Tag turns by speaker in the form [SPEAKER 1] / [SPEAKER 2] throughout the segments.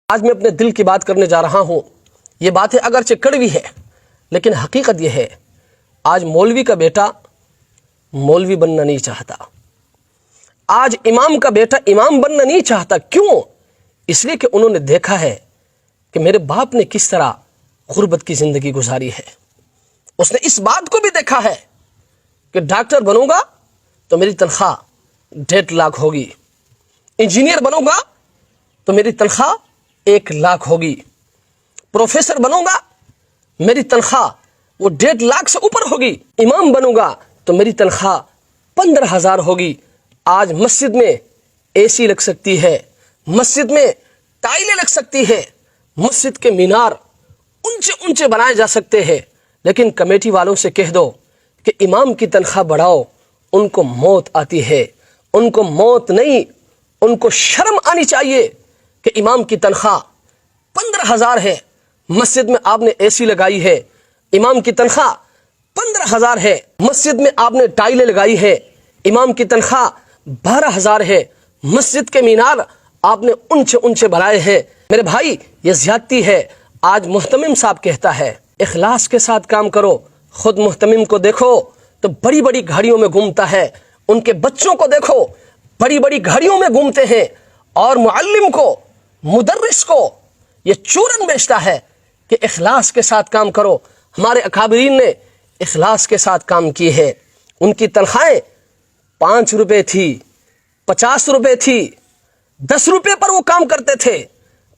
[SPEAKER 1] آج میں اپنے دل کی بات کرنے جا رہا ہوں. یہ باتیں اگرچہ کڑوی ہے لیکن حقیقت یہ ہے، آج مولوی کا بیٹا مولوی بننا نہیں چاہتا، آج امام کا بیٹا امام بننا نہیں چاہتا. کیوں؟ اس لیے کہ انہوں نے دیکھا ہے کہ میرے باپ نے کس طرح غربت کی زندگی گزاری ہے. اس نے اس بات کو بھی دیکھا ہے کہ ڈاکٹر بنوں گا تو میری تنخواہ 1.5 لاکھ ہوگی، انجینئر بنوں گا تو میری تنخواہ 1 لاکھ ہوگی، پروفیسر بنوں گا میری تنخواہ وہ 1.5 لاکھ سے اوپر ہوگی، امام بنوں گا تو میری تنخواہ 15,000 ہوگی. آج مسجد میں اے سی لگ سکتی ہے، مسجد میں ٹائلیں لگ سکتی ہے، مسجد کے مینار اونچے اونچے بنائے جا سکتے ہیں، لیکن کمیٹی والوں سے کہہ دو کہ امام کی تنخواہ بڑھاؤ، ان کو موت آتی ہے. ان کو موت نہیں، ان کو شرم آنی چاہیے کہ امام کی تنخواہ 15,000 ہے، مسجد میں آپ نے اے سی لگائی ہے. امام کی تنخواہ 15,000 ہے، مسجد میں آپ نے ٹائلیں لگائی ہے. امام کی تنخواہ 12,000 ہے، مسجد کے مینار آپ نے اونچے اونچے بنائے ہیں. میرے بھائی یہ زیادتی ہے. آج محتمم صاحب کہتا ہے اخلاص کے ساتھ کام کرو. خود محتمم کو دیکھو تو بڑی بڑی گاڑیوں میں گھومتا ہے، ان کے بچوں کو دیکھو بڑی بڑی گاڑیوں میں گھومتے ہیں، اور معلم کو مدرس کو یہ چورن بیچتا ہے کہ اخلاص کے ساتھ کام کرو. ہمارے اکابرین نے اخلاص کے ساتھ کام کی ہے. ان کی تنخواہیں 5 روپے تھی، 50 روپے تھی، 10 روپے پر وہ کام کرتے تھے،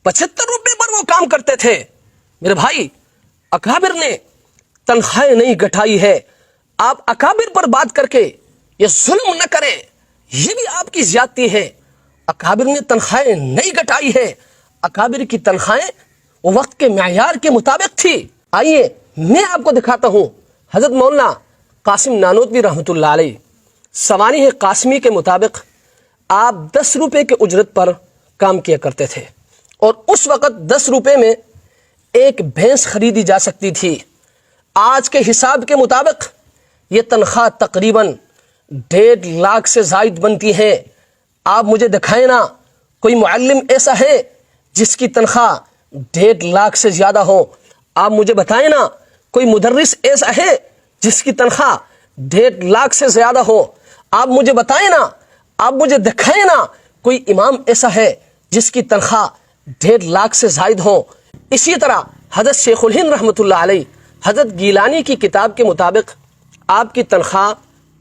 [SPEAKER 1] 75 روپے پر وہ کام کرتے تھے. میرے بھائی اکابر نے تنخواہیں نہیں گھٹائی ہے. آپ اکابر پر بات کر کے یہ ظلم نہ کریں، یہ بھی آپ کی زیادتی ہے. اکابر نے تنخواہیں نہیں گھٹائی ہے، اکابر کی تنخواہیں وقت کے معیار کے مطابق تھی. آئیے میں آپ کو دکھاتا ہوں. حضرت مولانا قاسم نانوتوی رحمۃ اللہ علیہ سوانح قاسمی کے مطابق آپ 10 روپے کے اجرت پر کام کیا کرتے تھے، اور اس وقت 10 روپے میں ایک بھینس خریدی جا سکتی تھی. آج کے حساب کے مطابق یہ تنخواہ تقریباً 1.5 لاکھ سے زائد بنتی ہے. آپ مجھے دکھائیں نا کوئی معلم ایسا ہے جس کی تنخواہ 1.5 لاکھ سے زیادہ ہو. آپ مجھے بتائیں نا کوئی مدرس ایسا ہے جس کی تنخواہ 1.5 لاکھ سے زیادہ ہو. آپ مجھے بتائیں نا، آپ مجھے دکھائیں نا کوئی امام ایسا ہے جس کی تنخواہ 1.5 لاکھ سے زائد ہو. اسی طرح حضرت شیخ الہند رحمۃ اللہ علیہ حضرت گیلانی کی کتاب کے مطابق آپ کی تنخواہ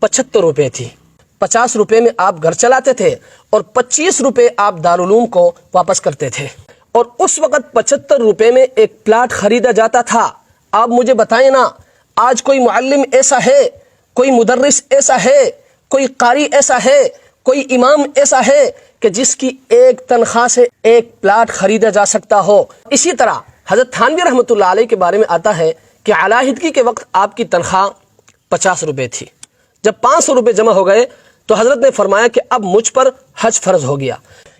[SPEAKER 1] 75 روپے تھی. 50 روپے میں آپ گھر چلاتے تھے اور 25 روپے آپ دارالعلوم کو واپس کرتے تھے، اور اس وقت 75 روپے میں ایک پلاٹ خریدا جاتا تھا. آپ مجھے بتائیں نا آج کوئی معلم ایسا ہے، کوئی مدرس ایسا ہے، کوئی قاری ایسا ہے، کوئی امام ایسا ہے کہ جس کی ایک تنخواہ سے ایک پلاٹ خریدا جا سکتا ہو. اسی طرح حضرت تھانوی رحمۃ اللہ علیہ کے بارے میں آتا ہے کہ علیحدگی کے وقت آپ کی تنخواہ 50 روپے تھی. جب 500 روپے جمع ہو گئے تو حضرت نے فرمایا کہ اب مجھ پر حج فرض ہو گیا،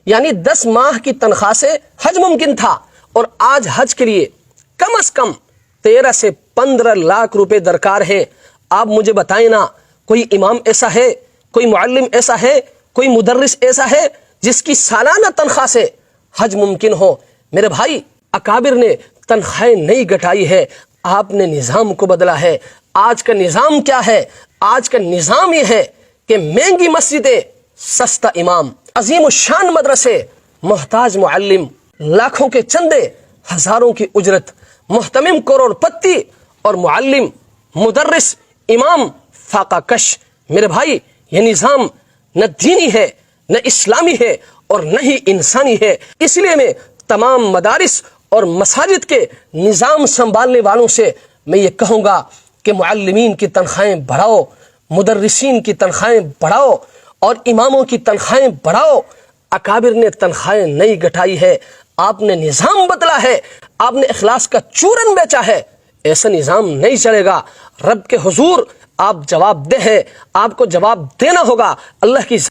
[SPEAKER 1] یعنی 10 ماہ کی تنخواہ سے حج ممکن تھا، اور آج حج کے لیے کم از کم 13 سے 15 لاکھ روپے درکار ہے. آپ مجھے بتائیں نا کوئی امام ایسا ہے، کوئی معلم ایسا ہے، کوئی مدرس ایسا ہے جس کی سالانہ تنخواہ سے حج ممکن ہو. میرے بھائی اکابر نے تنخواہیں نہیں گھٹائی ہے، آپ نے نظام کو بدلا ہے. آج کا نظام کیا ہے؟ آج کا نظام یہ ہے کہ مہنگی مسجدیں، سستا امام، عظیم الشان مدرسے، محتاج معلم، لاکھوں کے چندے، ہزاروں کی اجرت، محتمم کروڑ پتی، اور معلم، مدرس، امام فاقہ کش. میرے بھائی یہ نظام نہ دینی ہے، نہ اسلامی ہے، اور نہ ہی انسانی ہے. اس لیے میں تمام مدارس اور مساجد کے نظام سنبھالنے والوں سے میں یہ کہوں گا کہ معلمین کی تنخواہیں بڑھاؤ، مدرسین کی تنخواہیں بڑھاؤ، اور اماموں کی تنخواہیں بڑھاؤ. اکابر نے تنخواہیں نہیں گھٹائی ہے، آپ نے نظام بدلا ہے، آپ نے اخلاص کا چورن بیچا ہے. ایسا نظام نہیں چلے گا. رب کے حضور آپ جواب دہ ہیں، آپ کو جواب دینا ہوگا. اللہ کی